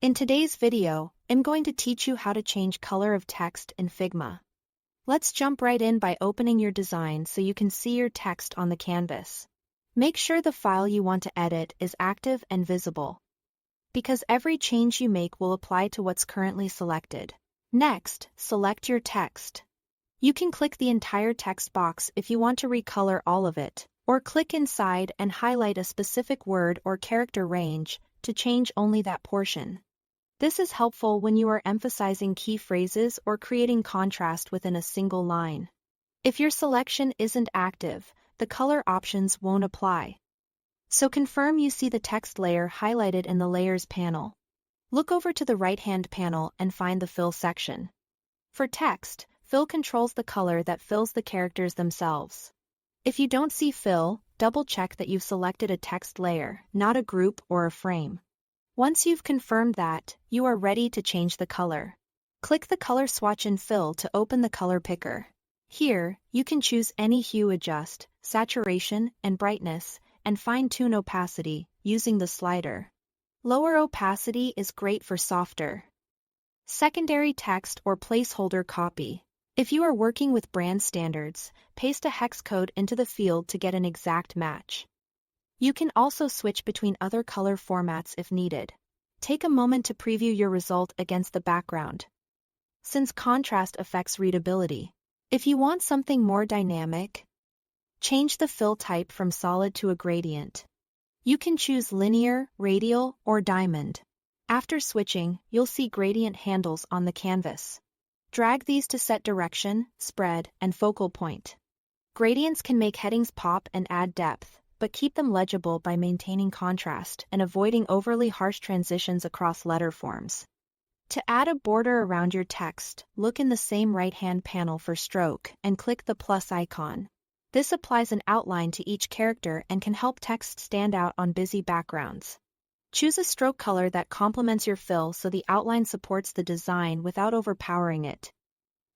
In today's video, I'm going to teach you how to change color of text in Figma. Let's jump right in by opening your design so you can see your text on the canvas. Make sure the file you want to edit is active and visible, because every change you make will apply to what's currently selected. Next, select your text. You can click the entire text box if you want to recolor all of it, or click inside and highlight a specific word or character range to change only that portion. This is helpful when you are emphasizing key phrases or creating contrast within a single line. If your selection isn't active, the color options won't apply. So confirm you see the text layer highlighted in the Layers panel. Look over to the right-hand panel and find the Fill section. For text, Fill controls the color that fills the characters themselves. If you don't see Fill, double-check that you've selected a text layer, not a group or a frame. Once you've confirmed that, you are ready to change the color. Click the color swatch in Fill to open the color picker. Here, you can choose any hue, adjust saturation and brightness, and fine-tune opacity using the slider. Lower opacity is great for softer, secondary text or placeholder copy. If you are working with brand standards, paste a hex code into the field to get an exact match. You can also switch between other color formats if needed. Take a moment to preview your result against the background, since contrast affects readability. If you want something more dynamic, change the fill type from solid to a gradient. You can choose linear, radial, or diamond. After switching, you'll see gradient handles on the canvas. Drag these to set direction, spread, and focal point. Gradients can make headings pop and add depth, but keep them legible by maintaining contrast and avoiding overly harsh transitions across letter forms. To add a border around your text, look in the same right-hand panel for stroke and click the plus icon. This applies an outline to each character and can help text stand out on busy backgrounds. Choose a stroke color that complements your fill so the outline supports the design without overpowering it.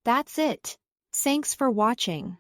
That's it. Thanks for watching.